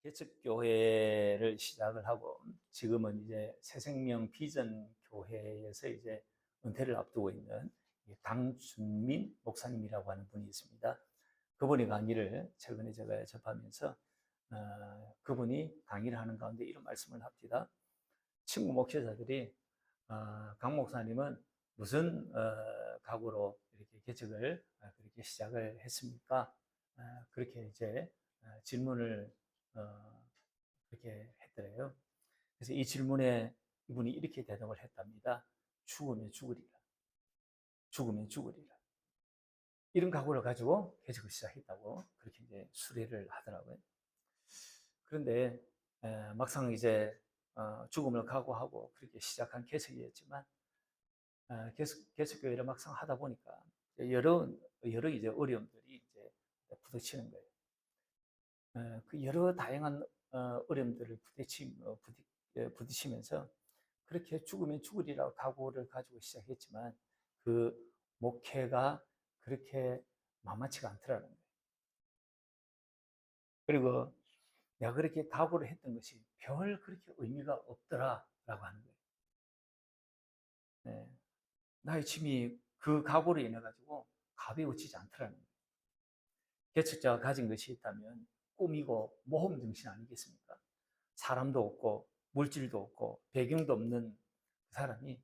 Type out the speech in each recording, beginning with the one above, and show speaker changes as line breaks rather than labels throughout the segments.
개척교회를 시작을 하고 지금은 이제 새생명 비전 교회에서 이제 은퇴를 앞두고 있는 강준민 목사님이라고 하는 분이 있습니다. 그분의 강의를 최근에 제가 접하면서 그분이 강의를 하는 가운데 이런 말씀을 합니다. 친구 목회자들이 강 목사님은 무슨 각오로 이렇게 개척을 그렇게 시작을 했습니까? 그렇게 이제 질문을 어, 그렇게 했더래요. 그래서 이 질문에 이분이 이렇게 대답을 했답니다. 죽으면 죽으리라. 죽으면 죽으리라. 이런 각오를 가지고 개척을 시작했다고 그렇게 이제 수례를 하더라고요. 그런데 막상 이제 죽음을 각오하고 그렇게 시작한 개척이었지만 개척교회를 막상 하다 보니까 여러 이제 어려움들이 이제 부딪히는 거예요. 그 여러 다양한 어려움들을 부딪히면서 그렇게 죽으면 죽으리라고 각오를 가지고 시작했지만 그 목회가 그렇게 만만치가 않더라는 거예요. 그리고 내가 그렇게 각오를 했던 것이 별 그렇게 의미가 없더라라고 하는 거예요. 네. 나의 짐이 그 각오로 인해 가지고 가벼워지지 않더라는 거예요. 개척자가 가진 것이 있다면 꿈이고 모험 정신 아니겠습니까? 사람도 없고 물질도 없고 배경도 없는 그 사람이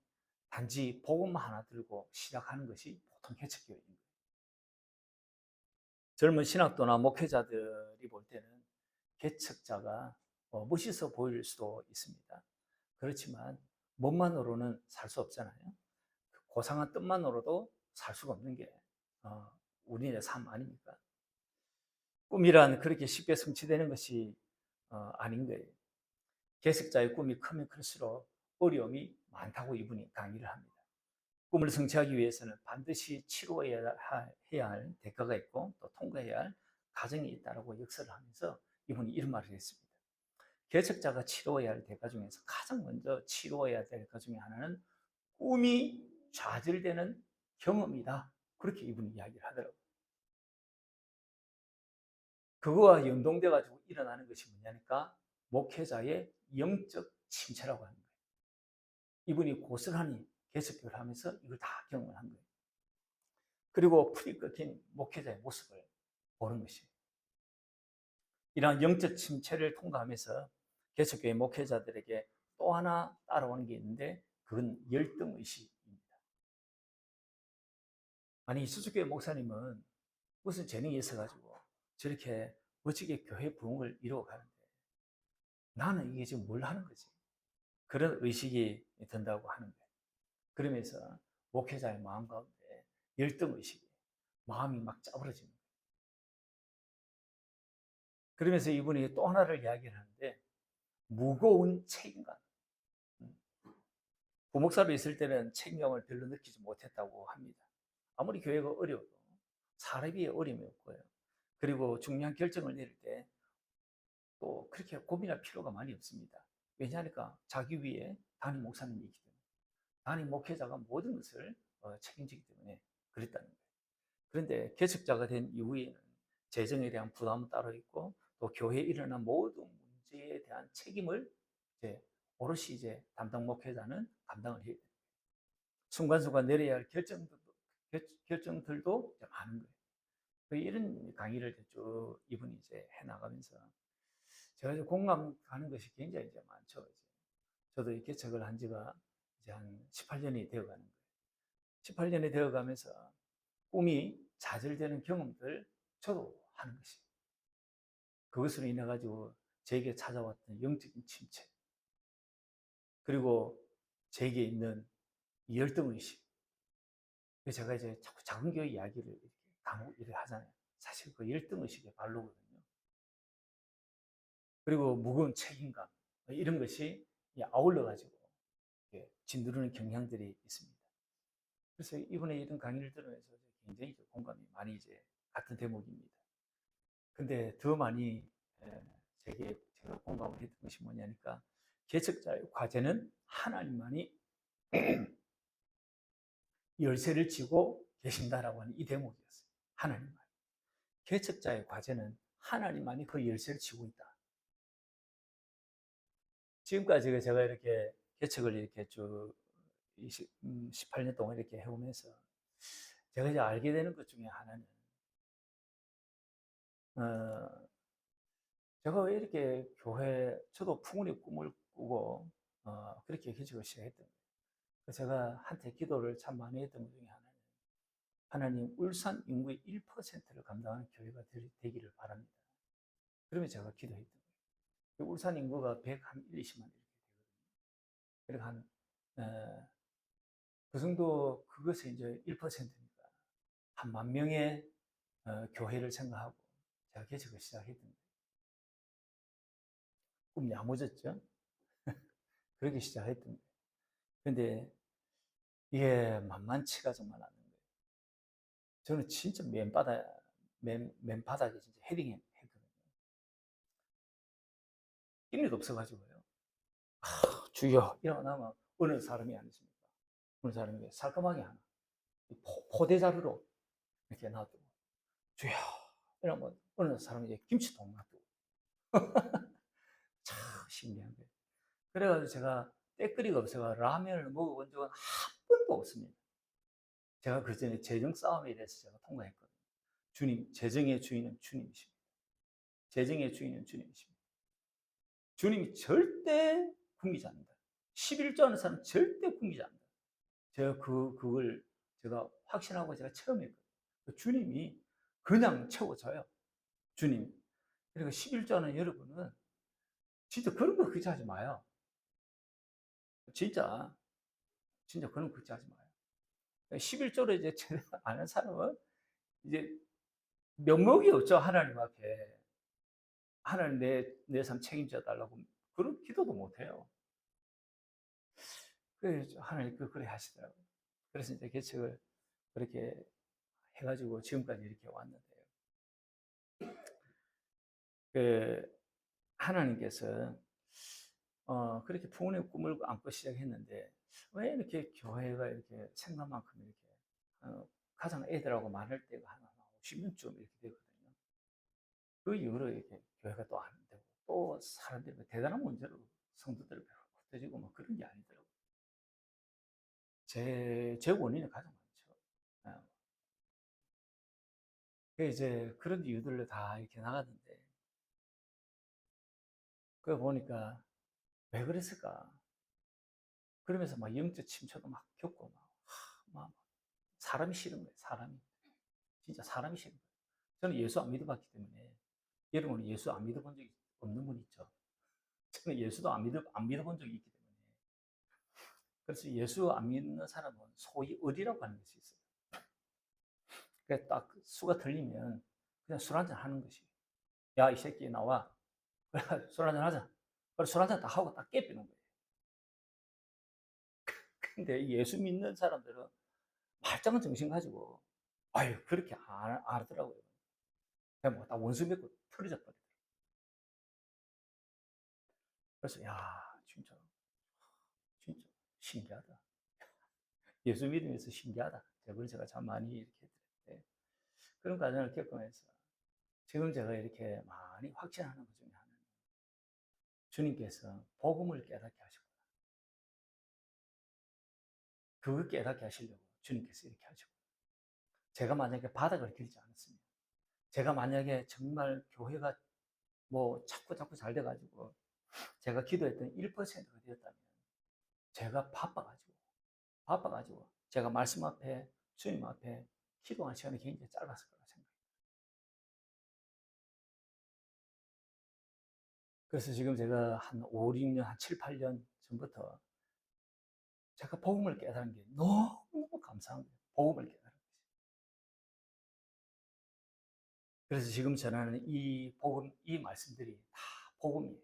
단지 복음 하나 들고 시작하는 것이 보통 개척교회입니다. 젊은 신학도나 목회자들이 볼 때는 개척자가 멋있어 보일 수도 있습니다. 그렇지만 몸만으로는 살 수 없잖아요. 고상한 뜻만으로도 살 수가 없는 게 우리의 삶 아닙니까? 꿈이란 그렇게 쉽게 성취되는 것이 아닌 거예요. 개척자의 꿈이 크면 클수록 어려움이 많다고 이분이 강의를 합니다. 꿈을 성취하기 위해서는 반드시 치루어야 할 대가가 있고 또 통과해야 할 과정이 있다고 역설을 하면서 이분이 이런 말을 했습니다. 개척자가 치루어야 할 대가 중에서 가장 먼저 치루어야 할 대가 중에 하나는 꿈이 좌절되는 경험이다. 그렇게 이분이 이야기를 하더라고요. 그거와 연동돼 가지고 일어나는 것이 뭐냐니까 목회자의 영적 침체라고 하는 거예요. 이분이 고스란히 개척교를 하면서 이걸 다 경험을 한 거예요. 그리고 풀이 꺾인 목회자의 모습을 보는 것입니다. 이러한 영적 침체를 통과하면서 개척교회 목회자들에게 또 하나 따라오는 게 있는데 그건 열등의식입니다. 아니 수수교회 목사님은 무슨 재능이 있어가지고 저렇게 멋지게 교회 부흥을 이루어가는데 나는 이게 지금 뭘 하는 거지? 그런 의식이 든다고 하는 거예요. 그러면서 목회자의 마음 가운데 열등의식이 마음이 막 짜부러집니다. 그러면서 이분이 또 하나를 이야기를 하는데 무거운 책임감. 부목사로 있을 때는 책임감을 별로 느끼지 못했다고 합니다. 아무리 교회가 어려워도 사람이 어려움이 없고요. 그리고 중요한 결정을 내릴 때 또 그렇게 고민할 필요가 많이 없습니다. 왜냐하니까 자기 위에 담임 목사님이 있기 때문에 담임 목회자가 모든 것을 책임지기 때문에 그랬다는 거예요. 그런데 개척자가 된 이후에는 재정에 대한 부담은 따로 있고 또 교회에 일어난 모든 문제에 대한 책임을 이제 오롯이 이제 담당 목회자는 감당을 해야 됩니다. 순간순간 내려야 할 결정들도 많은 거예요. 이런 강의를 쭉 이분이 이제 해 나가면서 제가 이제 공감하는 것이 굉장히 이제 많죠. 이제 저도 이 개척을 한 지가 이제 한 18년이 되어 가는 거예요. 18년이 되어 가면서 꿈이 좌절되는 경험들 저도 하는 것이. 그것으로 인해 가지고 제게 찾아왔던 영적인 침체, 그리고 제게 있는 열등 의식. 제가 이제 자꾸 작은 교회 이야기를 이렇게 간혹 이렇게 하잖아요. 사실 그 열등 의식의 발로거든요. 그리고 무거운 책임감 이런 것이 아울러 가지고 짓누르는 경향들이 있습니다. 그래서 이번에 이런 강의를 들으면서 굉장히 공감이 많이 이제 같은 대목입니다. 근데 더 많이 제가 공감을 했던 것이 뭐냐니까 개척자의 과제는 하나님만이 열쇠를 쥐고 계신다라고 하는 이 대목이었어요. 하나님만. 개척자의 과제는 하나님만이 그 열쇠를 쥐고 있다. 지금까지 제가 이렇게 개척을 이렇게 쭉 18년 동안 이렇게 해오면서 제가 이제 알게 되는 것 중에 하나는, 어, 제가 왜 이렇게 교회, 저도 풍운의 꿈을 꾸고, 그렇게 개척을 시작했던 거예요. 제가 한때 기도를 참 많이 했던 것 중에 하나는, 하나님, 울산 인구의 1%를 감당하는 교회가 되기를 바랍니다. 그러면 제가 기도했던 거예요. 울산 인구가 120만 이렇게 되거든요. 그러니까 그 정도, 그것이 이제 1%니까 한 10,000명의 교회를 생각하고 제가 개척을 시작했던 거예요. 꿈 야무졌죠? 그렇게 시작했던 거예요. 근데 이게 만만치가 정말 않은 거예요. 저는 진짜 맨바닥에 진짜 헤딩했거든요. 일도 없어가지고요. 주여! 이러고 나면 어느 사람이 아니십니까? 어느 사람이 살까마귀 하나, 포대자루로 이렇게 놔두고, 주여! 이러면 어느 사람이 이제 김치통 놔두고. 참 신기한 거예요. 그래가지고 제가 때거리가 없어가 라면을 먹어본 적은 한 번도 없습니다. 제가 그 전에 재정 싸움에 대해서 제가 통과했거든요. 주님, 재정의 주인은 주님이십니다. 재정의 주인은 주님이십니다. 주님이 절대 굶기지 않는다. 11조 하는 사람 절대 굶기지 않는다. 제가 그걸 제가 확신하고 제가 체험했거든요. 주님이 그냥 채워줘요. 주님. 그리고 11조 하는 여러분은 진짜 그런 거 걱정하지 마요. 진짜 그런 거 걱정하지 마요. 11조를 이제 아는 사람은 이제 면목이 없죠. 하나님 앞에. 하나님 내 삶 책임져 달라고 그런 기도도 못 해요. 그래서 하나님 그래 하시더라고요. 그래서 이제 개척을 그렇게 해가지고 지금까지 이렇게 왔는데요. 그 하나님께서 그렇게 부모님 꿈을 안고 시작했는데 왜 이렇게 교회가 이렇게 생각만큼 이렇게 가장 애들하고 많을 때가 한 50년쯤 이렇게 되거든요. 그 이후로 이렇게 교회가 또 안 되고 또 사람들이 대단한 문제로 성도들을 흩어지고 뭐 그런 게 아니더라고요. 제 원인이 가장 많죠. 이제 그런 이유들로 다 이렇게 나갔는데, 그거 보니까 왜 그랬을까? 그러면서 막 영적 침체도 막 겪고 막 사람이 싫은 거예요. 사람이. 진짜 사람이 싫은 거예요. 저는 예수 안 믿어봤기 때문에, 여러분은 예수 안 믿어본 적이 없는 분 있죠? 저는 예수도 안 믿어본 적이 있기 때문에. 그래서 예수 안 믿는 사람은 소위 어리라고 하는 것이 있어요. 그래서 딱 수가 틀리면 그냥 술 한잔 하는 것이. 야, 이 새끼 나와. 술 한잔 하자. 그래서 술 한잔 딱 하고 딱 깨비는 거예요. 근데 예수 믿는 사람들은 말짱한 정신 가지고, 아유, 그렇게 안 하더라고요. 그냥 뭐다 원수 맺고 틀어져 버리더라고요. 그래서, 야, 진짜 신기하다. 예수 믿으면서 신기하다. 제가 참 많이 이렇게 했는데, 그런 과정을 겪으면서 지금 제가 이렇게 많이 확신하는 것 중에 하나는 주님께서 복음을 깨닫게 하셨구나. 그걸 깨닫게 하시려고 주님께서 이렇게 하셨구나. 제가 만약에 바닥을 길지 않았습니다. 제가 만약에 정말 교회가 뭐 자꾸 잘 돼가지고 제가 기도했던 1%가 되었다면 제가 바빠가지고 제가 말씀 앞에 주님 앞에 기도한 시간이 굉장히 짧았을 거라 생각합니다. 그래서 지금 제가 한 5, 6년, 한 7, 8년 전부터 제가 복음을 깨달은 게 너무 감사한 거예요. 복음을 깨달은 거죠. 그래서 지금 전하는 이 복음, 이 말씀들이 다 복음이에요.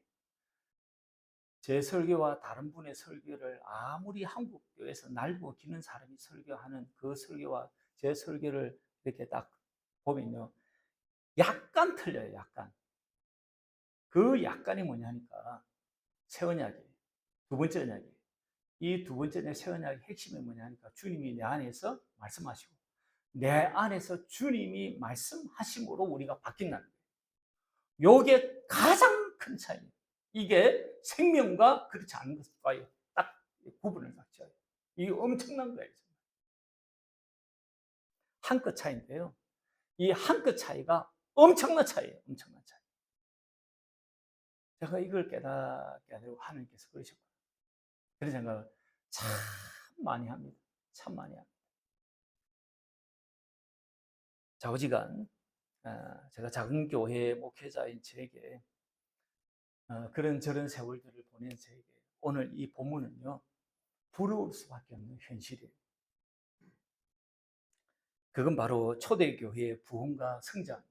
제 설교와 다른 분의 설교를 아무리 한국 교회에서 날고 기는 사람이 설교하는 그 설교와 제 설교를 이렇게 딱 보면요, 약간 틀려요. 약간. 그 약간이 뭐냐니까 새 언약이 두 번째 언약이 이 두 번째 새 언약의 핵심이 뭐냐니까 주님이 내 안에서 말씀하시고 내 안에서 주님이 말씀하심으로 우리가 바뀐다는 거예요. 이게 가장 큰 차이예요. 이게 생명과 그렇지 않은 것과의 딱 구분을 갖춰요. 이게 엄청난 거예요. 한 끗 차이인데요. 이 한 끗 차이가 엄청난 차이예요. 엄청난 차이. 제가 이걸 깨닫게 하려고 하나님께서 그러셨거든요. 그런 생각을 참 많이 합니다. 참 많이 합니다. 좌우지간 제가 작은 교회 목회자인 저에게 그런 세월들을 보낸 저에게 오늘 이 본문은요, 부러울 수밖에 없는 현실이에요. 그건 바로 초대교회의 부흥과 성장이에요.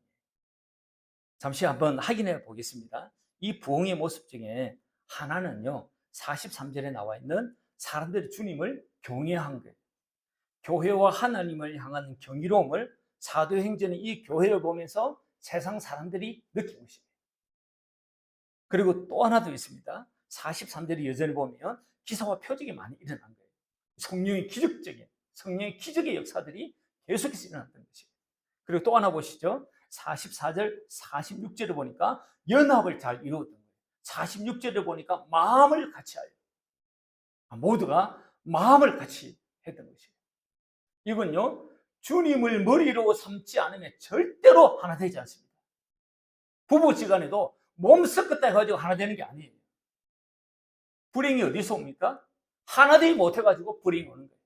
잠시 한번 확인해 보겠습니다. 이 부흥의 모습 중에 하나는요, 43절에 나와 있는 사람들이 주님을 경외한 거예요. 교회와 하나님을 향한 경이로움을 사도행전의 이 교회를 보면서 세상 사람들이 느끼고 있습니다. 그리고 또 하나 더 있습니다. 43절의 여전히 보면 기사와 표적이 많이 일어난 거예요. 성령의 기적의 역사들이 계속해서 일어났던 것이에요. 그리고 또 하나 보시죠. 44절, 46절을 보니까 연합을 잘 이루었던 거예요. 46절을 보니까 마음을 같이 하여. 모두가 마음을 같이 했던 것이에요. 이건요, 주님을 머리로 삼지 않으면 절대로 하나 되지 않습니다. 부부지간에도 몸 섞었다 해가지고 하나 되는 게 아니에요. 불행이 어디서 옵니까? 하나 되지 못해가지고 불행이 오는 거예요.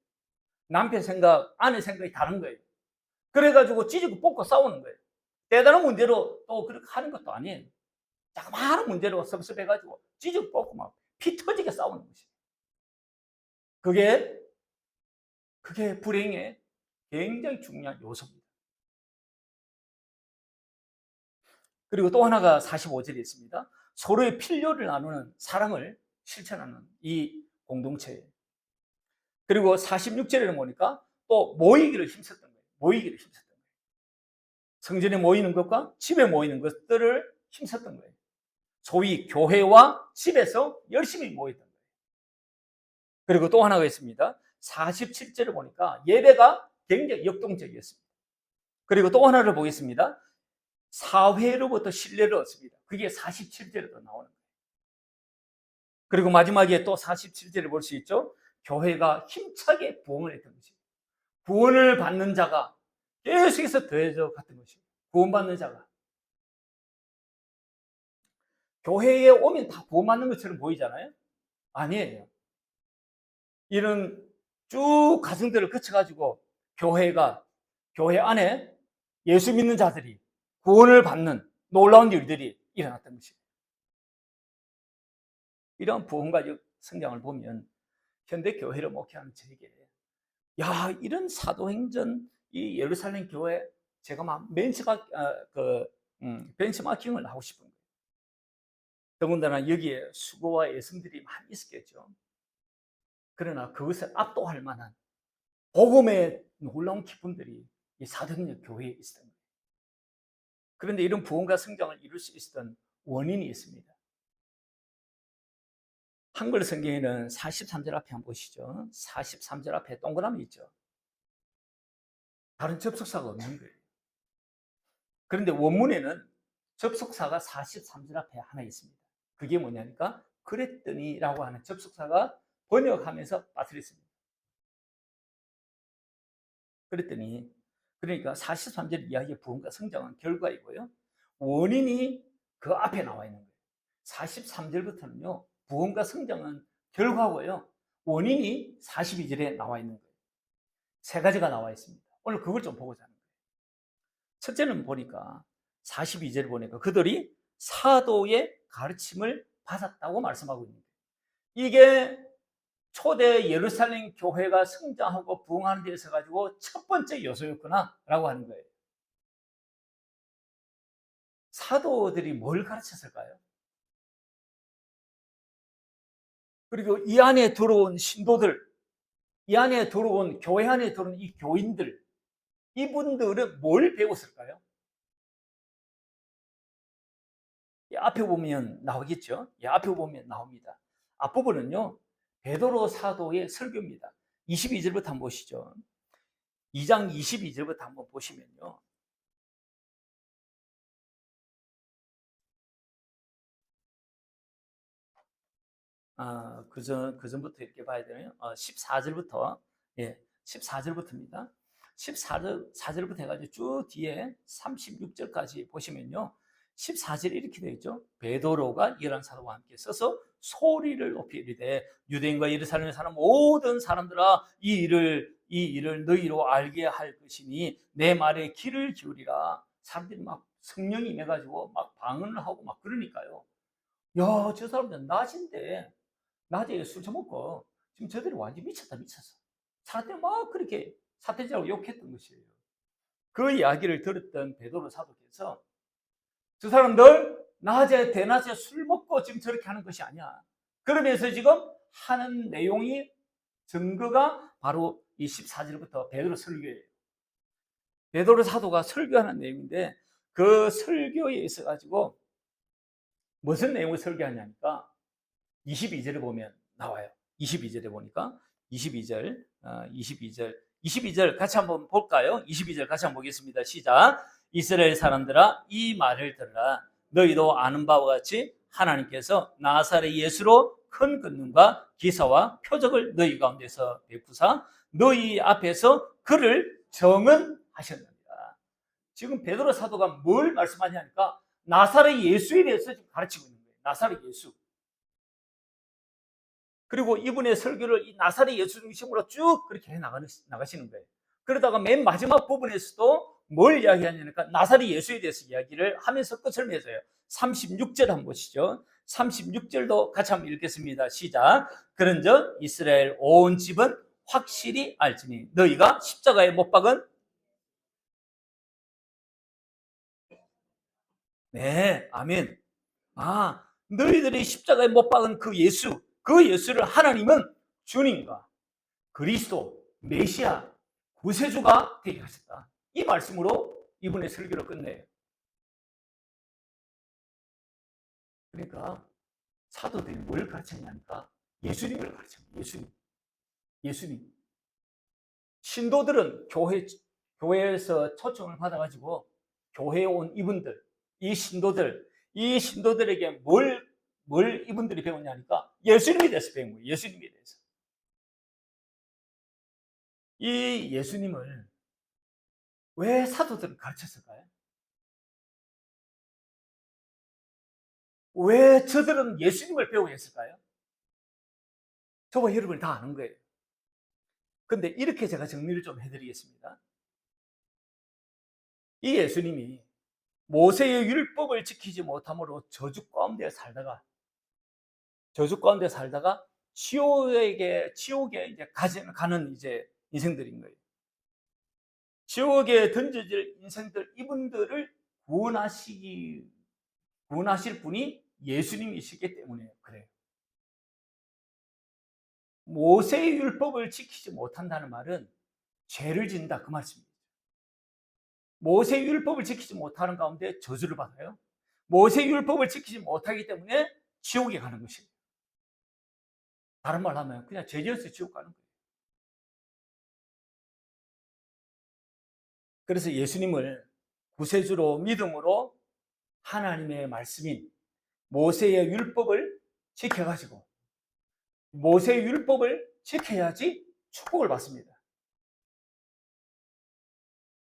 남편 생각, 아내 생각이 다른 거예요. 그래가지고 찢고 뽑고 싸우는 거예요. 대단한 문제로 또 그렇게 하는 것도 아니에요. 자그마한 문제로 섭섭해가지고 찢고 뽑고 막 피 터지게 싸우는 것이에요. 그게 불행의 굉장히 중요한 요소입니다. 그리고 또 하나가 45절에 있습니다. 서로의 필요를 나누는 사랑을 실천하는 이 공동체예요. 그리고 46절에는 보니까 또 모이기를 힘썼던 거예요. 모이기를 힘썼던 거예요. 성전에 모이는 것과 집에 모이는 것들을 힘썼던 거예요. 소위 교회와 집에서 열심히 모였던 거예요. 그리고 또 하나가 있습니다. 47절을 보니까 예배가 굉장히 역동적이었습니다. 그리고 또 하나를 보겠습니다. 사회로부터 신뢰를 얻습니다. 그게 47절에도 나오는 거예요. 그리고 마지막에 또 47절을 볼 수 있죠. 교회가 힘차게 부흥을 했던 것입니다. 구원을 받는 자가 계속해서 더해져 갔던 것입니다. 구원받는 자가. 교회에 오면 다 구원받는 것처럼 보이잖아요. 아니에요. 이런 쭉 과정들을 거쳐가지고 교회 안에 예수 믿는 자들이 구원을 받는 놀라운 일들이 일어났던 것입니다. 이런 부흥과 성장을 보면 현대 교회를 목회하는 저에게 이런 사도행전 이 예루살렘 교회 제가 막 벤치마킹을 하고 싶은 거예요. 더군다나 여기에 수고와 애씀들이 많이 있었겠죠. 그러나 그것을 압도할 만한 복음의 놀라운 기쁨들이 이 사도행전 교회에 있었던 거예요. 그런데 이런 부흥과 성장을 이룰 수 있었던 원인이 있습니다. 한글 성경에는 43절 앞에 한번 보시죠. 43절 앞에 동그라미 있죠. 다른 접속사가 없는 거예요. 그런데 원문에는 접속사가 43절 앞에 하나 있습니다. 그게 뭐냐니까 그랬더니라고 하는 접속사가 번역하면서 빠뜨렸습니다. 그랬더니 그러니까 43절 이야기의 부흥과 성장은 결과이고요. 원인이 그 앞에 나와 있는 거예요. 43절부터는요. 부흥과 성장은 결과고요. 원인이 42절에 나와 있는 거예요. 세 가지가 나와 있습니다. 오늘 그걸 좀 보고자 하는 거예요. 첫째는 보니까 42절을 보니까 그들이 사도의 가르침을 받았다고 말씀하고 있는 거예요. 이게 초대 예루살렘 교회가 성장하고 부흥하는 데 있어 가지고 첫 번째 요소였구나 라고 하는 거예요. 사도들이 뭘 가르쳤을까요? 그리고 이 안에 들어온 신도들, 이 안에 들어온 교회 안에 들어온 이 교인들, 이분들은 뭘 배웠을까요? 앞에 보면 나오겠죠? 앞에 보면 나옵니다. 앞부분은요, 베드로 사도의 설교입니다. 22절부터 한번 보시죠. 2장 22절부터 한번 보시면요. 그전부터 이렇게 봐야 되나요? 14절부터, 예, 14절부터입니다. 14절부터 해가지고 쭉 뒤에 36절까지 보시면요. 14절에 이렇게 되어 있죠. 베드로가 이런 사도와 함께 서서 소리를 높이 이르되 유대인과 예루살렘에 사는 모든 사람들아 이 일을 너희로 알게 할 것이니 내 말에 귀를 기울이라. 사람들이 막 성령이 임해가지고 막 방언을 하고 막 그러니까요. 야, 저 사람들 낮에 술 처먹고 지금 저들이 완전 미쳤어. 사람들이 막 그렇게 사태자라고 욕했던 것이에요. 그 이야기를 들었던 베드로 사도께서 저 사람들 대낮에 술 먹고 지금 저렇게 하는 것이 아니야. 그러면서 지금 하는 내용이 증거가 바로 이 14절부터 베드로 설교예요. 베드로 사도가 설교하는 내용인데 그 설교에 있어 가지고 무슨 내용을 설교하냐니까 22절에 보면 나와요. 22절에 보니까 22절 같이 한번 볼까요? 22절 같이 한번 보겠습니다. 시작. 이스라엘 사람들아 이 말을 들으라. 너희도 아는 바와 같이 하나님께서 나사렛 예수로 큰 권능과 기사와 표적을 너희 가운데서 베푸사 너희 앞에서 그를 정언하셨느니라. 지금 베드로 사도가 뭘 말씀하냐니까 나사렛 예수에 대해서 지금 가르치고 있는 거예요. 나사렛 예수. 그리고 이분의 설교를 이 나사렛 예수 중심으로 쭉 그렇게 해 나가시는 거예요. 그러다가 맨 마지막 부분에서도 뭘 이야기하냐니까 나사렛 예수에 대해서 이야기를 하면서 끝을 맺어요. 36절 한번 보시죠. 36절도 같이 한번 읽겠습니다. 시작. 그런즉 이스라엘 온 집은 확실히 알지니 너희가 십자가에 못 박은 네, 아멘. 너희들이 십자가에 못 박은 그 예수를 하나님은 주님과 그리스도, 메시아, 구세주가 되게 하셨다. 이 말씀으로 이분의 설교를 끝내요. 그러니까 사도들이 뭘 가르쳤냐니까 예수님을 가르쳐요. 예수님. 신도들은 교회에서 초청을 받아가지고 교회에 온 이 신도들에게 뭘 이분들이 배웠냐니까 예수님에 대해서 배운 거예요. 예수님에 대해서. 이 예수님을 왜 사도들은 가르쳤을까요? 왜 저들은 예수님을 배우게 했을까요? 저와 여러분이 다 아는 거예요. 근데 이렇게 제가 정리를 좀 해드리겠습니다. 이 예수님이 모세의 율법을 지키지 못함으로 저주 가운데 살다가 지옥에 이제 가는 이제 인생들인 거예요. 지옥에 던져질 인생들 이분들을 구원하실 분이 예수님이시기 때문에 그래요. 모세의 율법을 지키지 못한다는 말은 죄를 짓는다 그 말씀입니다. 모세의 율법을 지키지 못하는 가운데 저주를 받아요. 모세의 율법을 지키지 못하기 때문에 지옥에 가는 것입니다. 다른 말로 하면 그냥 죄 지어서 지옥 가는 거예요. 그래서 예수님을 구세주로 믿음으로 하나님의 말씀인 모세의 율법을 지켜가지고 모세의 율법을 지켜야지 축복을 받습니다.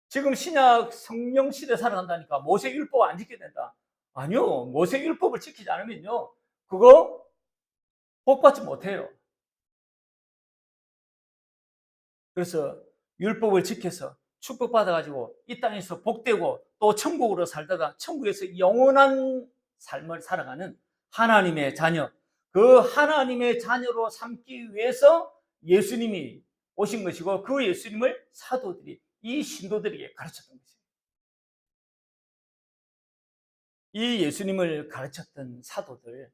지금 신약 성령 시대 살아간다니까 모세 율법 안 지켜야 된다. 아니요. 모세 율법을 지키지 않으면요. 그거 복 받지 못해요. 그래서 율법을 지켜서 축복받아가지고 이 땅에서 복되고 또 천국으로 살다가 천국에서 영원한 삶을 살아가는 하나님의 자녀, 그 하나님의 자녀로 삼기 위해서 예수님이 오신 것이고 그 예수님을 사도들이 이 신도들에게 가르쳤던 것이에요. 이 예수님을 가르쳤던 사도들,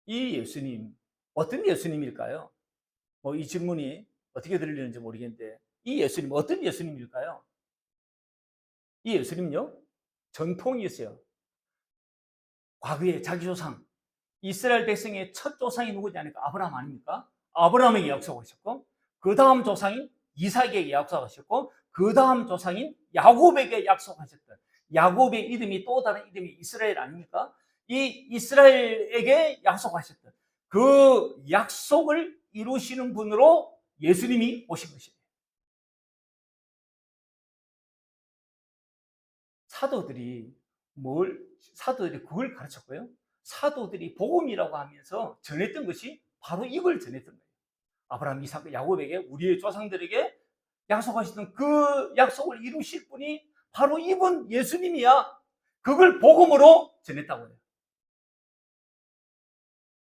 이 예수님 어떤 예수님일까요? 이 질문이 어떻게 들리는지 모르겠는데 이 예수님 어떤 예수님일까요? 이 예수님요? 전통이 있어요. 과거에 자기 조상 이스라엘 백성의 첫 조상이 누구냐니까 아브라함 아닙니까? 아브라함에게 약속하셨고 그 다음 조상인 이삭에게 약속하셨고 그 다음 조상인 야곱에게 약속하셨던 야곱의 이름이 또 다른 이름이 이스라엘 아닙니까? 이 이스라엘에게 약속하셨던 그 약속을 이루시는 분으로 예수님이 오신 것입니다. 사도들이 그걸 가르쳤고요. 사도들이 복음이라고 하면서 전했던 것이 바로 이걸 전했던 거예요. 아브라함, 이삭, 야곱에게, 우리의 조상들에게 약속하시던 그 약속을 이루실 분이 바로 이분 예수님이야. 그걸 복음으로 전했다고 해요.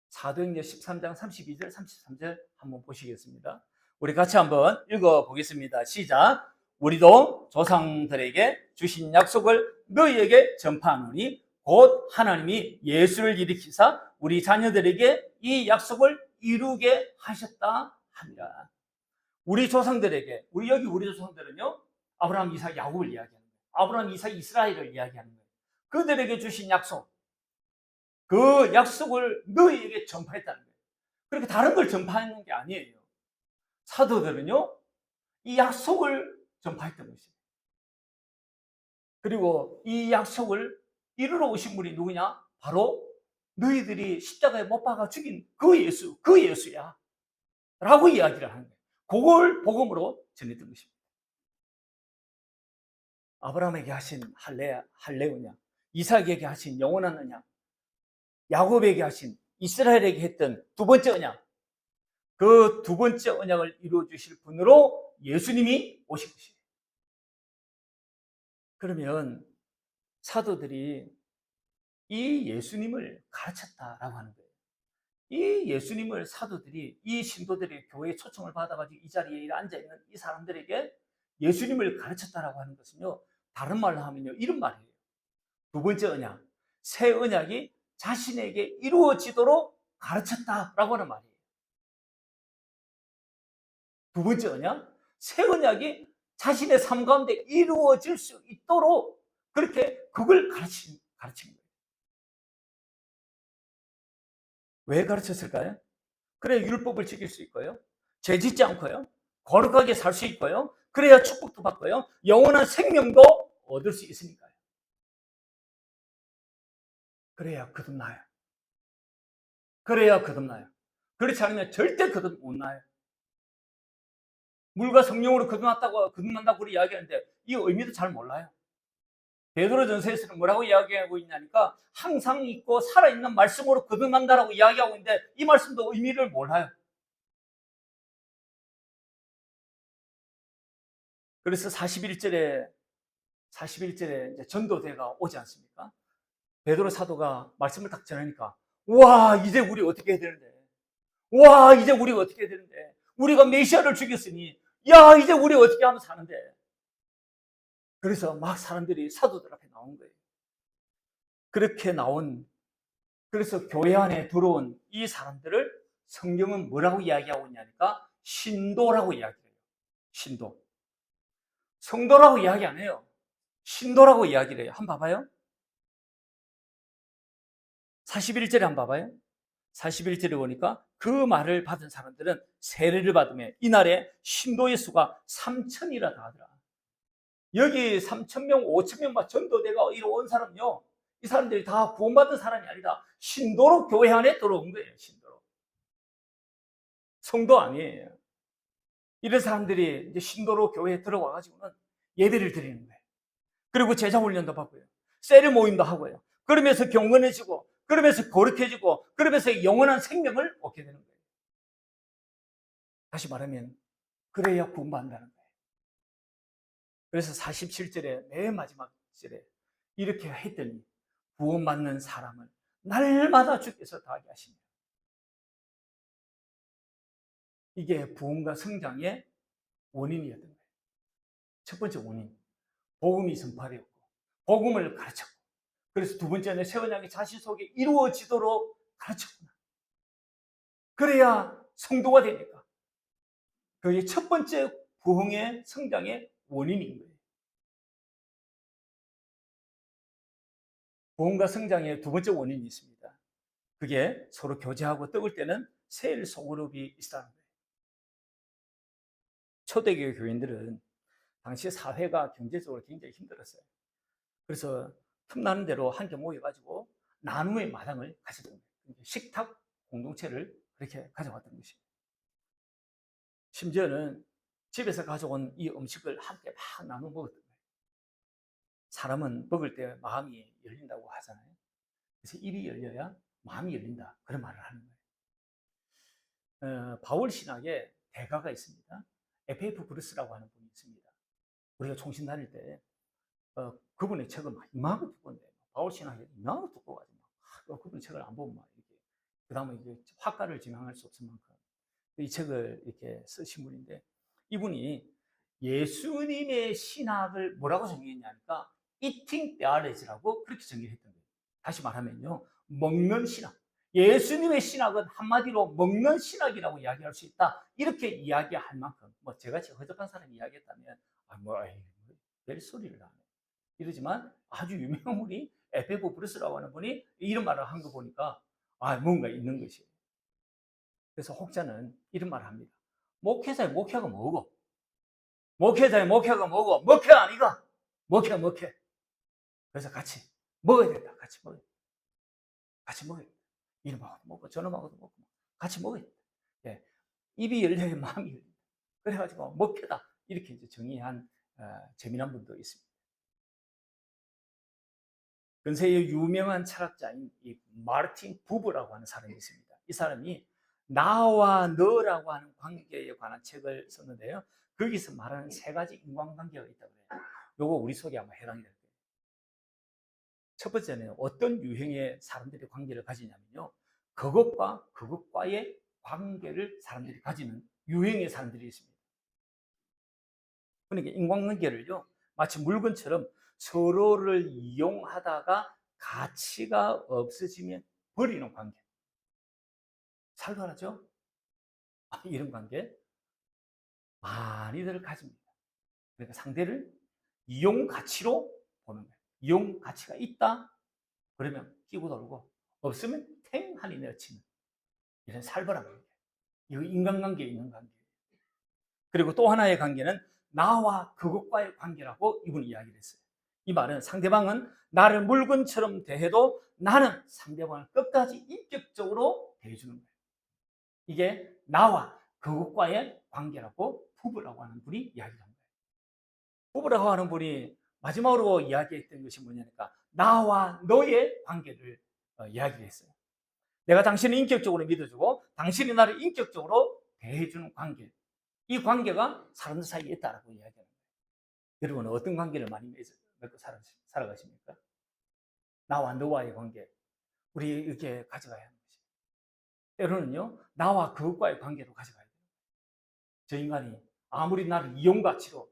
사도행전 13장 32절, 33절 한번 보시겠습니다. 우리 같이 한번 읽어보겠습니다. 시작. 우리도 조상들에게 주신 약속을 너희에게 전파하노니 곧 하나님이 예수를 일으키사 우리 자녀들에게 이 약속을 이루게 하셨다 하니라. 우리 조상들에게, 우리 조상들은요, 아브라함, 이삭, 야곱을 이야기하는 거예요. 아브라함, 이삭, 이스라엘을 이야기하는 거예요. 그들에게 주신 약속, 그 약속을 너희에게 전파했다는 거예요. 그렇게 다른 걸 전파하는 게 아니에요. 사도들은요, 이 약속을 전파했던 것입니다. 그리고 이 약속을 이루러 오신 분이 누구냐? 바로 너희들이 십자가에 못 박아 죽인 그 예수야. 라고 이야기를 하는 거예요. 그걸 복음으로 전했던 것입니다. 아브라함에게 하신 할례 언약, 이삭에게 하신 영원한 언약, 야곱에게 하신, 이스라엘에게 했던 두 번째 언약, 그 두 번째 언약을 이루어 주실 분으로 예수님이 오신 것입니다. 그러면 사도들이 이 예수님을 가르쳤다라고 하는 거예요. 이 예수님을 사도들이, 이 신도들이 교회에 초청을 받아가지고 이 자리에 앉아있는 이 사람들에게 예수님을 가르쳤다라고 하는 것은요, 다른 말로 하면요, 이런 말이에요. 두 번째 언약, 새 언약이 자신에게 이루어지도록 가르쳤다라고 하는 말이에요. 두 번째 언약, 새 언약이 자신의 삶 가운데 이루어질 수 있도록 그렇게 그걸 가르친 거예요. 왜 가르쳤을까요? 그래야 율법을 지킬 수 있고요. 죄 짓지 않고요. 거룩하게 살 수 있고요. 그래야 축복도 받고요. 영원한 생명도 얻을 수 있으니까요. 그래야 거듭나요. 그래야 거듭나요. 그렇지 않으면 절대 거듭 못 나요. 물과 성령으로 거듭난다고 우리 이야기하는데 이 의미도 잘 몰라요. 베드로전서에서는 뭐라고 이야기하고 있냐니까 항상 있고 살아있는 말씀으로 거듭난다라고 이야기하고 있는데 이 말씀도 의미를 몰라요. 그래서 41절에 이제 전도대가 오지 않습니까? 베드로 사도가 말씀을 딱 전하니까 와, 이제 우리 어떻게 해야 되는데? 와, 이제 우리 어떻게 해야 되는데? 우리가 메시아를 죽였으니 야, 이제 우리 어떻게 하면 사는데? 그래서 막 사람들이 사도들 앞에 나온 거예요. 그렇게 그래서 교회 안에 들어온 이 사람들을 성경은 뭐라고 이야기하고 있냐니까 신도라고 이야기해요. 신도. 성도라고 이야기 안 해요. 신도라고 이야기를 해요. 한번 봐봐요. 41절에 한번 봐봐요. 41절에 보니까 그 말을 받은 사람들은 세례를 받으며 이날에 신도의 수가 3,000이라 하더라. 여기 3,000명, 5,000명 전도대가 이루어온 사람요, 이 사람들이 다 구원받은 사람이 아니라 신도로 교회 안에 들어온 거예요. 신도로. 성도 아니에요. 이런 사람들이 이제 신도로 교회에 들어와가지고는 예배를 드리는 거예요. 그리고 제자 훈련도 받고요. 세례 모임도 하고요. 그러면서 경건해지고, 그러면서 거룩해지고, 그러면서 영원한 생명을 얻게 되는 거예요. 다시 말하면 그래야 구원받는다는 거예요. 그래서 47절에 맨 마지막 절에 이렇게 했더니 구원받는 사람을 날마다 주께서 더하게 하십니다. 이게 부흥과 성장의 원인이었던 거예요. 첫 번째 원인, 복음이 전파되었고 복음을 가르쳤고, 그래서 두 번째는 새 언약이 자신 속에 이루어지도록 가르쳤구나. 그래야 성도가 되니까. 그게 첫 번째 부흥의 성장의 원인인 거예요. 부흥과 성장의 두 번째 원인이 있습니다. 그게 서로 교제하고 떡을 때는 세일 소그룹이 있다는 거예요. 초대교회 교인들은 당시 사회가 경제적으로 굉장히 힘들었어요. 그래서 틈나는 대로 함께 모여가지고 나눔의 마당을 가지던 거예요. 식탁 공동체를 그렇게 가져왔던 것이에요. 심지어는 집에서 가져온 이 음식을 함께 막 나눠 먹었던 거예요. 사람은 먹을 때 마음이 열린다고 하잖아요. 그래서 입이 열려야 마음이 열린다. 그런 말을 하는 거예요. 바울 신학에 대가가 있습니다. F.F. 브루스라고 하는 분이 있습니다. 우리가 총신 다닐 때 그분의 책을 막 이만하게 두꺼운데 바울 신학이 이만하게 두꺼워가지고 그분 책을 안 보면 막 이렇게 그 다음에 이게 화가를 지명할 수 없을 만큼 이 책을 이렇게 쓰신 분인데 이분이 예수님의 신학을 뭐라고 정의했냐니까 eating theology라고 그렇게 정의했던 거예요. 다시 말하면요, 먹는 신학. 예수님의 신학은 한마디로 먹는 신학이라고 이야기할 수 있다. 이렇게 이야기할 만큼 뭐 제가 허접한 사람이 이야기했다면 별소리를 하네. 이러지만 아주 유명한 분이 F.F. 브루스라고 하는 분이 이런 말을 한 거 보니까 뭔가 있는 것이에요. 그래서 혹자는 이런 말을 합니다. 목회자의 목회가 뭐고? 목회자의 목회가 뭐고? 목회 아니가? 목회. 그래서 같이 먹어야 된다. 같이 먹어야 된다. 같이 먹어야 된다. 이놈하고도 먹고 저놈하고도 먹고 같이 먹어야 된다. 예. 입이 열려야 마음이 열린다. 그래가지고 목회다. 이렇게 이제 정의한 재미난 분도 있습니다. 근세의 유명한 철학자인 이 마르틴 부버라고 하는 사람이 있습니다. 이 사람이 나와 너라고 하는 관계에 관한 책을 썼는데요. 거기서 말하는 세 가지 인간관계가 있다고 해요. 요거 우리 속에 아마 해당이 될 거예요. 첫 번째는 어떤 유형의 사람들이 관계를 가지냐면요. 그것과의 관계를 사람들이 가지는 유형의 사람들이 있습니다. 그러니까 인간관계를요, 마치 물건처럼 서로를 이용하다가 가치가 없어지면 버리는 관계. 살벌하죠? 이런 관계 많이들 가집니다. 그러니까 상대를 이용 가치로 보는 거예요. 이용 가치가 있다? 그러면 끼고 돌고, 없으면 탱하니 내어치는 이런 살벌한 관계. 이거 인간관계에 있는 관계예요. 그리고 또 하나의 관계는 나와 그것과의 관계라고 이분이 이야기를 했어요. 이 말은 상대방은 나를 물건처럼 대해도 나는 상대방을 끝까지 인격적으로 대해주는 거예요. 이게 나와 그것과의 관계라고 부부라고 하는 분이 이야기를 합니다. 부부라고 하는 분이 마지막으로 이야기했던 것이 뭐냐니까 나와 너의 관계를 이야기를 했어요. 내가 당신을 인격적으로 믿어주고 당신이 나를 인격적으로 대해주는 관계. 이 관계가 사람들 사이에 있다라고 이야기합니다. 여러분은 어떤 관계를 많이 맺고 살아가십니까? 나와 너와의 관계. 우리 이렇게 가져가야 하는 것이. 때로는요, 나와 그것과의 관계도 가져가야 돼요. 저 인간이 아무리 나를 이용 가치로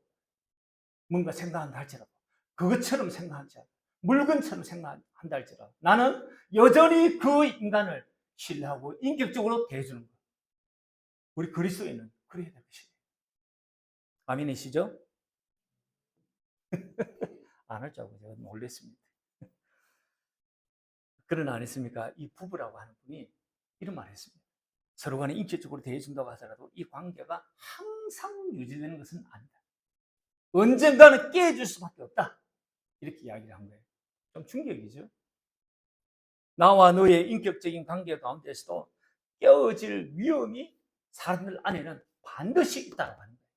뭔가 생각한다 할지라도, 그것처럼 생각한지, 물건처럼 생각한다 할지라도, 나는 여전히 그 인간을 신뢰하고 인격적으로 대해주는 것. 우리 그리스도인은 그래야 될 것이에요. 아멘이시죠? 안 할 줄 알고 제가 놀랬습니다. 그러나 안 했습니까? 이 부부라고 하는 분이 이런 말을 했습니다. 서로 간에 인격적으로 대해준다고 하더라도 이 관계가 항상 유지되는 것은 아니다. 언젠가는 깨질 수밖에 없다. 이렇게 이야기를 한 거예요. 좀 충격이죠. 나와 너의 인격적인 관계 가운데서도 깨어질 위험이 사람들 안에는 반드시 있다고 하는 거예요.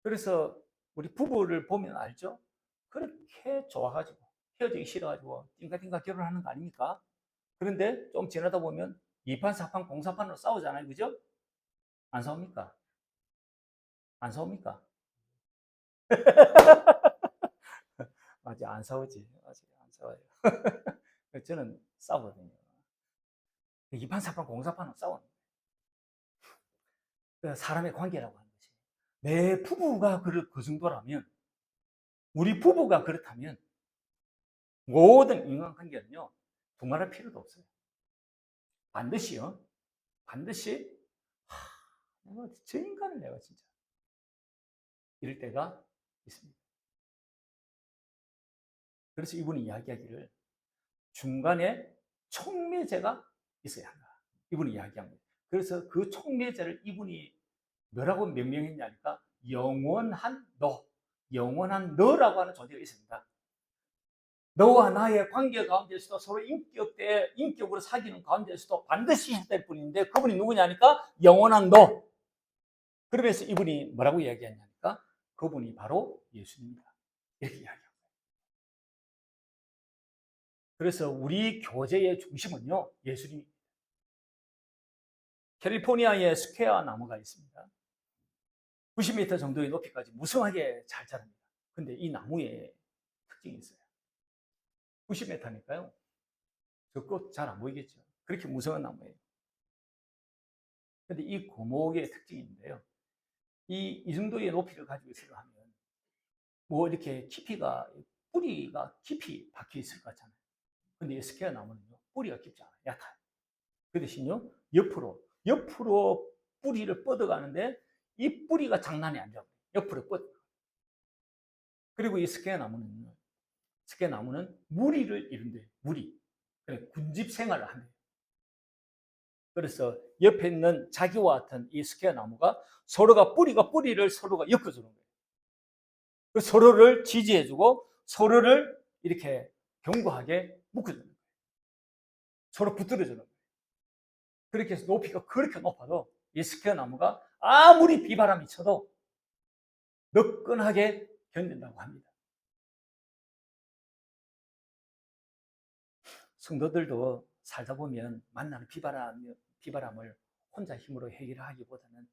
그래서 우리 부부를 보면 알죠? 그렇게 좋아가지고 헤어지기 싫어가지고 띵가띵가 결혼하는 거 아닙니까? 그런데 좀 지나다 보면 2판, 4판, 공사판으로 싸우잖아요. 그죠? 안 싸웁니까? 안 싸웁니까? 아직 안 싸우지. 아직 안 싸워요. 저는 싸우거든요. 2판, 4판, 공사판으로 싸우는 거예요. 사람의 관계라고 하는 것이. 내 부부가 그 정도라면, 우리 부부가 그렇다면, 모든 인간관계는요, 두말할 필요도 없어요. 반드시요. 반드시 저 인간을 내가 진짜 이럴 때가 있습니다. 그래서 이분이 이야기하기를 중간에 촉매제가 있어야 한다. 이분이 이야기합니다. 그래서 그 촉매제를 이분이 뭐라고 명명했냐니까 영원한 너, 영원한 너라고 하는 존재가 있습니다. 너와 나의 관계 가운데서도 서로 인격으로 사귀는 가운데서도 반드시 해야 될 분인데 그분이 누구냐니까 영원한 너. 그러면서 이분이 뭐라고 이야기하냐니까 그분이 바로 예수님이다. 이렇게 이야기합니다. 그래서 우리 교제의 중심은요, 예수님입니다. 캘리포니아에 스퀘어 나무가 있습니다. 90m 정도의 높이까지 무성하게 잘 자랍니다. 근데 이 나무에 특징이 있어요. 90m니까요. 저 꽃 잘 안 보이겠죠. 그렇게 무성한 나무예요. 근데 이 고목의 특징이 있는데요. 이 정도의 높이를 가지고 있으려 하면 뭐 이렇게 뿌리가 깊이 박혀 있을 것 같잖아요. 근데 이 스퀘어 나무는요, 뿌리가 깊지 않아요. 얕아요. 그 대신요, 옆으로 뿌리를 뻗어가는데 이 뿌리가 장난이 아니죠. 옆으로 뻗어. 그리고 이 스퀘어 나무는 무리를 이룬대요. 무리. 군집 생활을 한대요. 그래서 옆에 있는 자기와 같은 이 스퀘어 나무가 뿌리를 서로가 엮어주는 거예요. 서로를 지지해주고 서로를 이렇게 견고하게 묶어주는 거예요. 서로 붙들어주는 거예요. 그렇게 해서 높이가 그렇게 높아도 이 스퀘어 나무가 아무리 비바람이 쳐도 너끈하게 견딘다고 합니다. 성도들도 살다 보면 만나는 비바람을 혼자 힘으로 해결하기보다는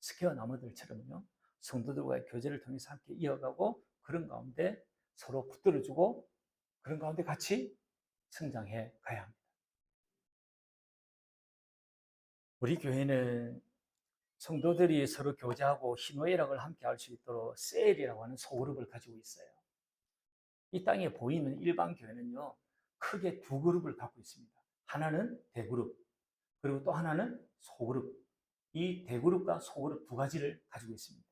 스퀘어 나무들처럼요, 성도들과의 교제를 통해서 함께 이어가고 그런 가운데 서로 붙들어주고 그런 가운데 같이 성장해 가야 합니다. 우리 교회는 성도들이 서로 교제하고 희노애락을 함께 할 수 있도록 셀이라고 하는 소그룹을 가지고 있어요. 이 땅에 보이는 일반 교회는요, 크게 두 그룹을 갖고 있습니다. 하나는 대그룹, 그리고 또 하나는 소그룹. 이 대그룹과 소그룹 두 가지를 가지고 있습니다.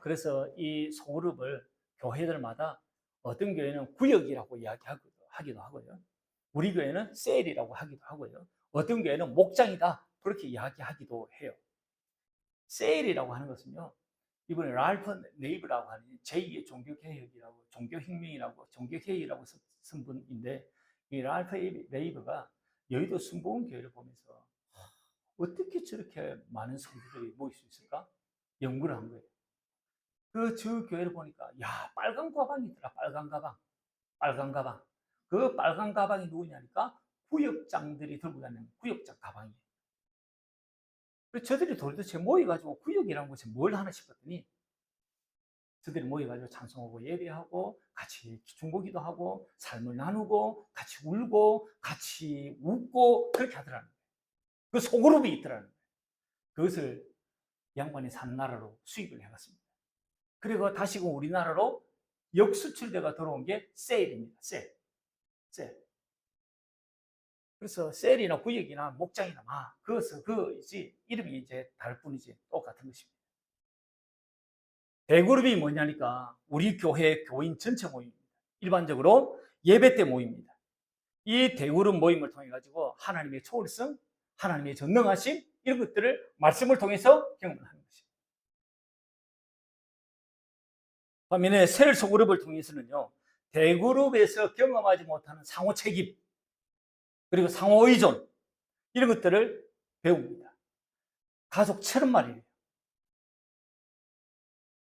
그래서 이 소그룹을 교회들마다 어떤 교회는 구역이라고 이야기하기도 하고요. 우리 교회는 셀이라고 하기도 하고요. 어떤 교회는 목장이다. 그렇게 이야기하기도 해요. 셀이라고 하는 것은요, 이번에 랄프 네이브라고 하는 제2의 종교개혁이라고, 종교개혁이라고 쓴 분인데, 이 랄프 네이브가 여의도 순복음교회를 보면서 어떻게 저렇게 많은 성도들이 모일 수 있을까? 연구를 한 거예요. 저 교회를 보니까, 야, 빨간 가방이 있더라, 빨간 가방. 빨간 가방. 그 빨간 가방이 누구냐니까 구역장들이 들고 다니는 구역장 가방이에요. 저들이 도대체 모여가지고 구역이라는 곳에 뭘 하나 싶었더니 저들이 모여가지고 찬송하고 예배하고 같이 중보기도 하고 삶을 나누고 같이 울고 같이 웃고 그렇게 하더라는 거예요. 그 소그룹이 있더라는 거예요. 그것을 양반이 산 나라로 수입을 해갔습니다. 그리고 다시금 우리나라로 역수출대가 들어온 게 셀입니다. 셀. 그래서 셀이나 구역이나 목장이나 이름이 이제 다를 뿐이지 똑같은 것입니다. 대그룹이 뭐냐니까 우리 교회 교인 전체 모임입니다. 일반적으로 예배 때 모입니다. 이 대그룹 모임을 통해 가지고 하나님의 초월성, 하나님의 전능하심 이런 것들을 말씀을 통해서 경험하는 것입니다. 반면에 셀 소그룹을 통해서는요, 대그룹에서 경험하지 못하는 상호 책임 그리고 상호 의존 이런 것들을 배웁니다. 가족처럼 말이에요.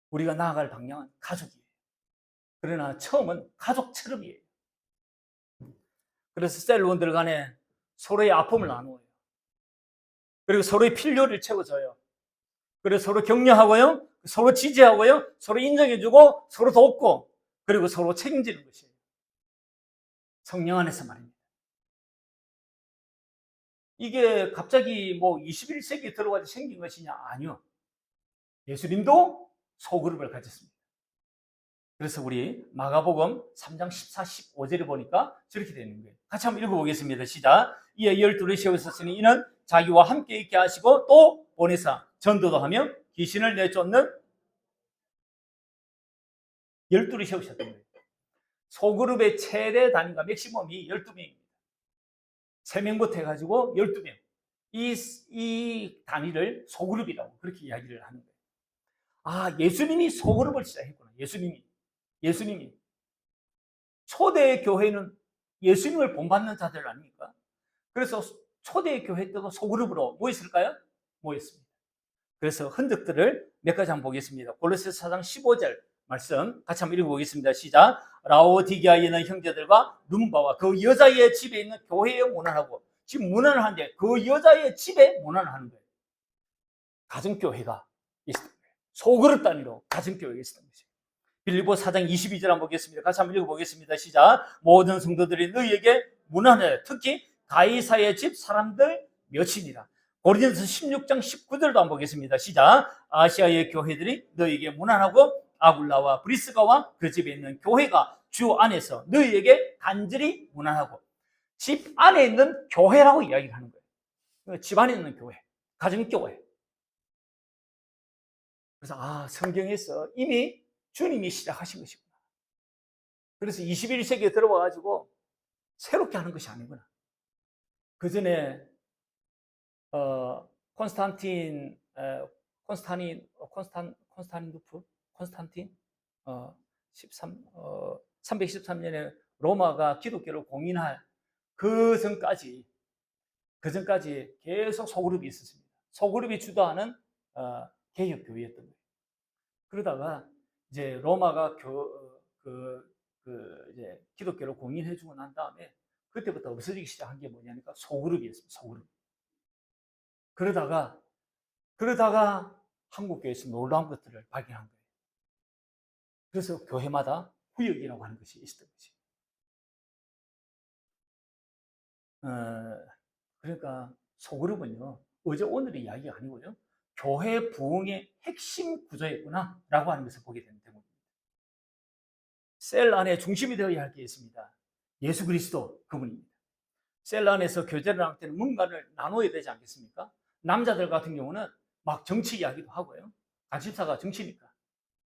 우리가 나아갈 방향은 가족이에요. 그러나 처음은 가족처럼이에요. 그래서 셀원들 간에 서로의 아픔을 나누어요. 그리고 서로의 필요를 채워줘요. 그리고 서로 격려하고요. 서로 지지하고요. 서로 인정해주고 서로 돕고 그리고 서로 책임지는 것이에요. 성령 안에서 말입니다. 이게 갑자기 뭐 21세기에 들어가서 생긴 것이냐? 아니요. 예수님도 소그룹을 가졌습니다. 그래서 우리 마가복음 3장 14, 15절에 보니까 저렇게 되는 거예요. 같이 한번 읽어보겠습니다. 시작. 이에 12를 세우셨으니 이는 자기와 함께 있게 하시고 또 보내사 전도도 하며 귀신을 내쫓는 12를 세우셨던 거예요. 소그룹의 최대 단위가 맥시멈이 12명입니다. 3명부터 해가지고 12명. 이 단위를 소그룹이라고 그렇게 이야기를 하는 거예요. 아, 예수님이 소그룹을 시작했구나. 예수님이. 초대 교회는 예수님을 본받는 자들 아닙니까? 그래서 초대 교회 때도 소그룹으로 모였을까요? 모였습니다. 그래서 흔적들을 몇 가지 한번 보겠습니다. 골로새서 4장 15절 말씀 같이 한번 읽어보겠습니다. 시작. 라오디게아에 있는 형제들과 눈바와 그 여자의 집에 있는 교회에 문안하고, 지금 문안을 하는데 그 여자의 집에 문안을 하는 거예요. 가정교회가 있었던 거예요. 소그룹 단위로 가정교회가 있었던 거죠. 빌립보 4장 22절 한번 보겠습니다. 같이 한번 읽어보겠습니다. 시작. 모든 성도들이 너희에게 문안하여 특히 가이사의 집 사람들 몇이니라. 고린도서 16장 19절도 한번 보겠습니다. 시작. 아시아의 교회들이 너희에게 문안하고 아굴라와 브리스가와 그 집에 있는 교회가 주 안에서 너희에게 간절히 문안하고. 집 안에 있는 교회라고 이야기를 하는 거예요. 집 안에 있는 교회, 가정교회. 그래서 성경에서 이미 주님이 시작하신 것이구나. 그래서 21세기에 들어와가지고 새롭게 하는 것이 아니구나. 그 전에 콘스탄틴 313년에 로마가 기독교를 공인할 그 전까지 계속 소그룹이 있었습니다. 소그룹이 주도하는 개혁교회였던 거예요. 그러다가 이제 로마가 이제 기독교를 공인해주고 난 다음에 그때부터 없어지기 시작한 게 뭐냐니까 소그룹이었습니다. 소그룹. 그러다가 한국교회에서 놀라운 것들을 발견한 거예요. 그래서 교회마다 구역이라고 하는 것이 있었던 거지. 그러니까 소그룹은요, 어제 오늘의 이야기가 아니고요, 교회 부흥의 핵심 구조였구나라고 하는 것을 보게 되는 대목입니다. 셀 안에 중심이 되어야 할 게 있습니다. 예수 그리스도 그분입니다. 셀 안에서 교제를 할 때는 뭔가를 나눠야 되지 않겠습니까? 남자들 같은 경우는 막 정치 이야기도 하고요. 관심사가 정치니까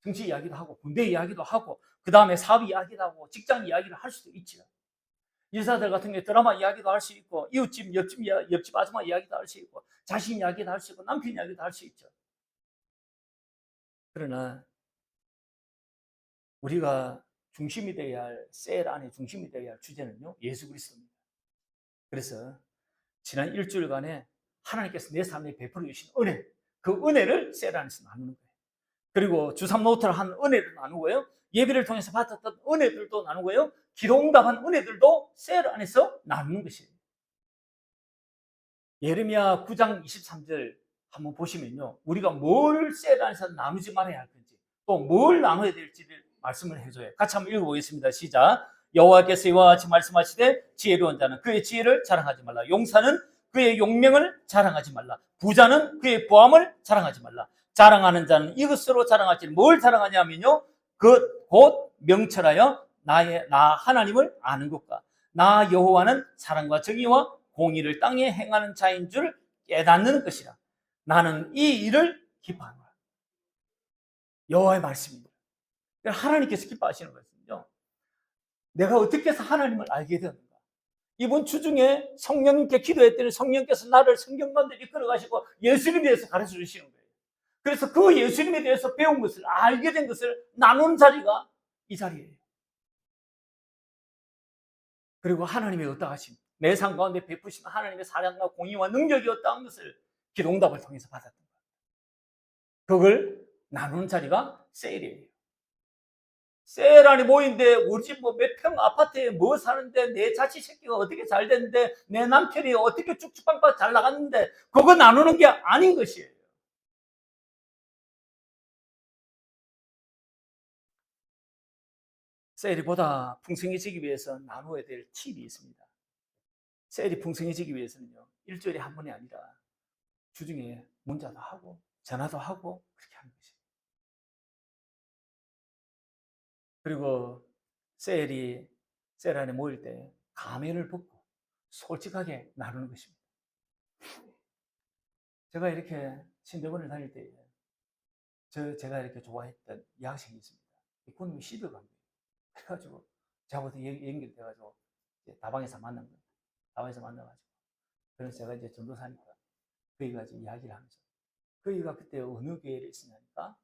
정치 이야기도 하고 군대 이야기도 하고 그 다음에 사업 이야기도 하고 직장 이야기를 할 수도 있죠. 여자들 같은 경우에 드라마 이야기도 할 수 있고 이웃집 옆집 아줌마 이야기도 할 수 있고 자신 이야기도 할 수 있고 남편 이야기도 할 수 있죠. 그러나 우리가 중심이 되어야 할, 셀 안에 중심이 되어야 할 주제는요, 예수 그리스도입니다. 그래서 지난 일주일간에 하나님께서 내 삶에 베풀어 주신 은혜, 그 은혜를 셀 안에서 나누는 거예요. 그리고 주삼 노트를 한 은혜를 나누고요, 예배를 통해서 받았던 은혜들도 나누고요, 기도응답한 은혜들도 셀 안에서 나누는 것이에요. 예레미야 9장 23절 한번 보시면요, 우리가 뭘 셀 안에서 나누지 말아야 할 건지 또 뭘 나눠야 될지를 말씀을 해줘요. 같이 한번 읽어보겠습니다. 시작. 여호와께서 이와 같이 말씀하시되 지혜로운 자는 그의 지혜를 자랑하지 말라. 용사는 그의 용명을 자랑하지 말라. 부자는 그의 부함을 자랑하지 말라. 자랑하는 자는 이것으로 자랑하지. 뭘 자랑하냐면요, 그 곧 명철하여 나 하나님을 아는 것과 나 여호와는 사랑과 정의와 공의를 땅에 행하는 자인 줄 깨닫는 것이라. 나는 이 일을 기뻐하노라. 여호와의 말씀입니다. 하나님께서 기뻐하시는 것은요, 내가 어떻게 해서 하나님을 알게 되는가. 이번 주 중에 성령님께 기도했더니 성령께서 나를 성경 가운데 이끌어 가시고 예수님에 대해서 가르쳐 주시는 거예요. 그래서 그 예수님에 대해서 배운 것을, 알게 된 것을 나누는 자리가 이 자리예요. 그리고 하나님의 어떠하심, 내 삶 가운데 베푸신 하나님의 사랑과 공의와 능력이 어떠한 것을 기도응답을 통해서 받았던 거예요. 그걸 나누는 자리가 셀이에요. 셀 안에 모인데 우리 집 뭐 몇 평 아파트에 뭐 사는데 내 자식 새끼가 어떻게 잘 됐는데 내 남편이 어떻게 쭉쭉빵빵 잘 나갔는데 그거 나누는 게 아닌 것이에요. 셀이 보다 풍성해지기 위해서 나누어야 될 팁이 있습니다. 셀이 풍성해지기 위해서는요, 일주일에 한 번이 아니라 주중에 문자도 하고 전화도 하고 그렇게 하는 것이에요. 그리고 셀 안에 모일 때 가면을 벗고 솔직하게 나누는 것입니다. 제가 이렇게 신대원을 다닐 때 제가 이렇게 좋아했던 여학생이 있습니다. 그놈이 시들갑니다. 그래가지고 저하고 연결돼가지고 다방에서 만난 거예요. 다방에서 만나가지고 그래서 제가 이제 전도사니까 그이가 이제 이야기를 하면서 그이가 그때 어느 교회를 있었냐니까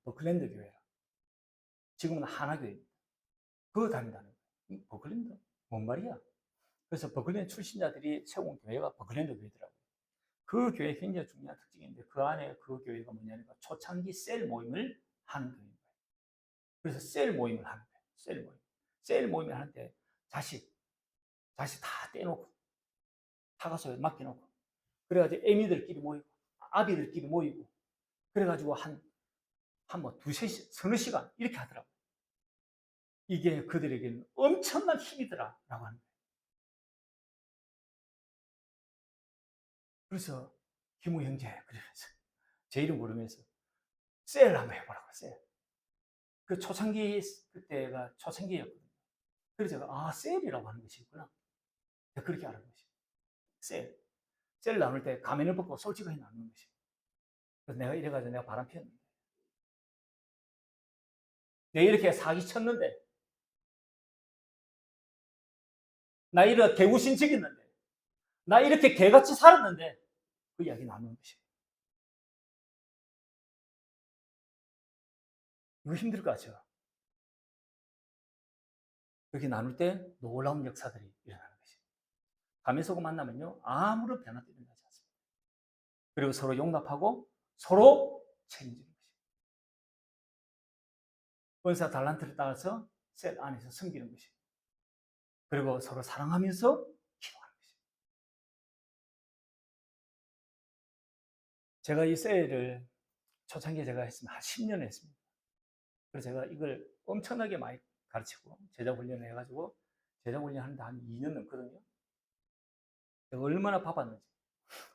버클랜드 교회라. 지금은 하나교회입니다. 그거 다닌다는 거예요. 버클랜드? 뭔 말이야? 그래서 버클랜드 출신자들이 세운 교회가 버클랜드 교회더라고요. 그 교회 굉장히 중요한 특징인데 그 안에 그 교회가 뭐냐니까 초창기 셀 모임을 하는 교회인 거예요. 그래서 셀 모임을 하는 거예요. 셀 모임. 셀 모임을 하는데 자식 다 떼놓고 타가서 맡겨놓고 그래가지고 애미들끼리 모이고 아비들끼리 모이고 그래가지고 한 뭐 두세 서너 시간 이렇게 하더라고요. 이게 그들에게는 엄청난 힘이더라라고 하는 거예요. 그래서 김우 형제 그러면서 제 이름 부르면서 셀 한번 해보라고 셀. 그 초창기 그때가 초창기였거든요. 그래서 제가 셀이라고 하는 것이 있구나. 그렇게 알은 것이. 셀. 셀 나눌 때 가면을 벗고 솔직하게 나누는 것이. 그래서 내가 이래가지고 내가 바람 피웠는데. 내가 이렇게 사기 쳤는데. 나 이렇게 개구신책했는데. 나 이렇게 개같이 살았는데. 그 이야기 나누는 것이. 이거 힘들 것 같죠? 그렇게 나눌 때 놀라운 역사들이 일어나는 것이. 가면서고 만나면요. 아무런 변화도 일어나지 않습니다. 그리고 서로 용납하고 서로 책임지는 것이. 은사 달란트를 따라서 셀 안에서 섬기는 것이. 그리고 서로 사랑하면서 기도하는 것이. 제가 이 셀을 초창기에 제가 했으면 한 10년 했습니다. 그래서 제가 이걸 엄청나게 많이 가르치고 제자 훈련을 해가지고 제자 훈련 하는데 한 2년 넘거든요. 제가 얼마나 바빴는지.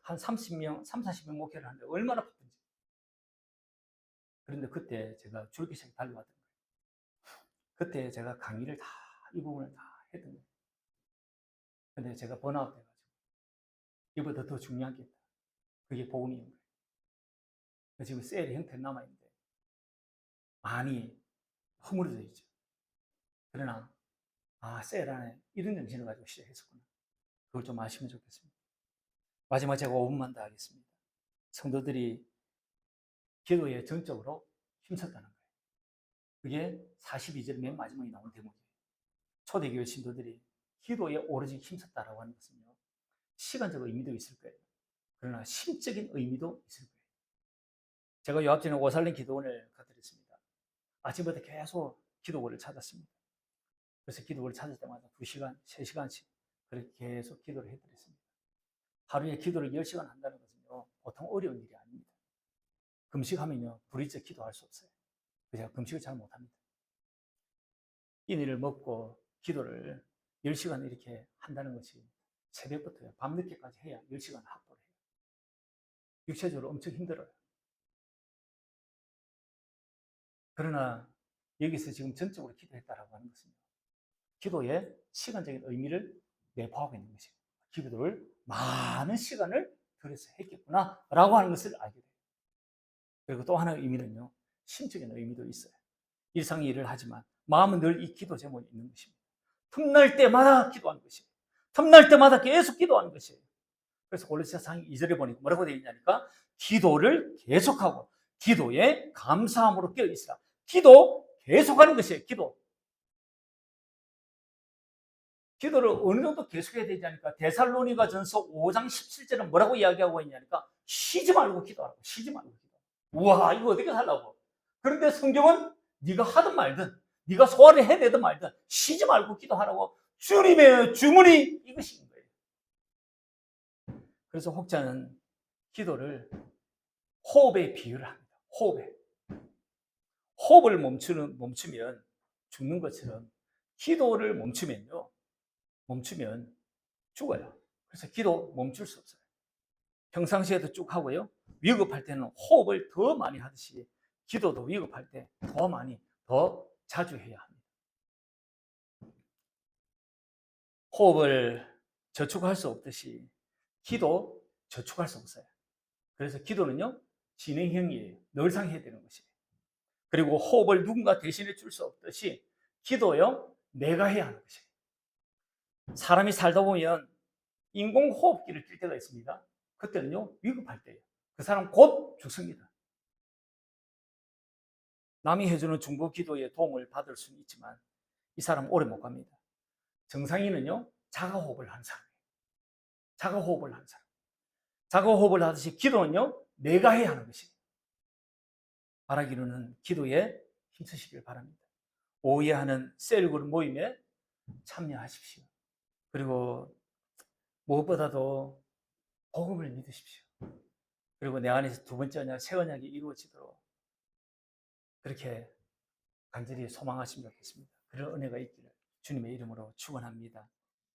한 30명, 40명 목회를 하는데 얼마나 바쁜지. 그런데 그때 제가 줄기차게 달려왔던 거예요. 그때 제가 강의를 다, 이 부분을 다 했던 거예요. 근데 제가 번아웃 돼가지고 이보다 더 중요한 게 있다. 그게 복음인 거예요. 지금 셀의 형태는 남아있는데 많이 허물어져 있죠. 그러나 셀 안에 이런 정신을 가지고 시작했었구나. 그걸 좀 아시면 좋겠습니다. 마지막 제가 5분만 더 하겠습니다. 성도들이 기도에 전적으로 힘썼다는 거예요. 그게 42절 맨 마지막에 나온 대목이에요. 초대교회 신도들이 기도에 오로지 힘썼다라고 하는 것은요. 시간적 의미도 있을 거예요. 그러나 심적인 의미도 있을 거예요. 제가 요 앞전에 오살렘 기도원을 가드렸습니다. 아침부터 계속 기도원을 찾았습니다. 그래서 기도원을 찾을 때마다 2시간, 3시간씩 그렇게 계속 기도를 해드렸습니다. 하루에 기도를 10시간 한다는 것은요, 보통 어려운 일이 아닙니다. 금식하면요, 불이적 기도할 수 없어요. 그래서 제가 금식을 잘 못합니다. 인의를 먹고 기도를 10시간 이렇게 한다는 것이 새벽부터 밤늦게까지 해야 10시간 확보를 해요. 육체적으로 엄청 힘들어요. 그러나 여기서 지금 전적으로 기도했다라고 하는 것은 기도의 시간적인 의미를 내포하고 있는 것이에요. 기도를 많은 시간을 들여서 했겠구나라고 하는 것을 알게 돼요. 그리고 또 하나의 의미는요, 심적인 의미도 있어요. 일상의 일을 하지만 마음은 늘 이 기도 제목이 있는 것입니다. 틈날 때마다 기도하는 것이에요. 틈날 때마다 계속 기도하는 것이에요. 그래서 골로새서 2절에 보니까 뭐라고 되어 있냐니까 기도를 계속하고 기도에 감사함으로 깨어 있으라. 기도 계속하는 것이에요. 기도를 어느 정도 계속해야 되지 않을까? 데살로니가 전서 5장 17절은 뭐라고 이야기하고 있냐니까 쉬지 말고 기도하라고. 쉬지 말고 기도. 우와, 이거 어떻게 하려고? 그런데 성경은 네가 하든 말든 네가 소화를 해내든 말든 쉬지 말고 기도하라고 주님의 주문이 이것인 거예요. 그래서 혹자는 기도를 호흡에 비유를 합니다. 호흡을 멈추면 죽는 것처럼 기도를 멈추면 죽어요. 그래서 기도 멈출 수 없어요. 평상시에도 쭉 하고요. 위급할 때는 호흡을 더 많이 하듯이 기도도 위급할 때 더 자주 해야 합니다. 호흡을 저축할 수 없듯이 기도 저축할 수 없어요. 그래서 기도는요, 진행형이에요. 늘상 해야 되는 것이에요. 그리고 호흡을 누군가 대신해 줄 수 없듯이 기도요, 내가 해야 하는 것이에요. 사람이 살다 보면 인공호흡기를 낄 때가 있습니다. 그때는요, 위급할 때예요. 그 사람 곧 죽습니다. 남이 해주는 중보 기도에 도움을 받을 수는 있지만 이 사람 오래 못 갑니다. 정상인은요, 자가호흡을 하는 사람이에요. 자가호흡을 하는 사람. 자가호흡을 하듯이 기도는요, 내가 해야 하는 것이에요. 바라기로는 기도에 힘쓰시길 바랍니다. 오후에 하는 셀그룹 모임에 참여하십시오. 그리고 무엇보다도 복음을 믿으십시오. 그리고 내 안에서 두 번째 언약, 새 언약이 이루어지도록 그렇게 간절히 소망하시면 좋겠습니다. 그런 은혜가 있기를 주님의 이름으로 축원합니다.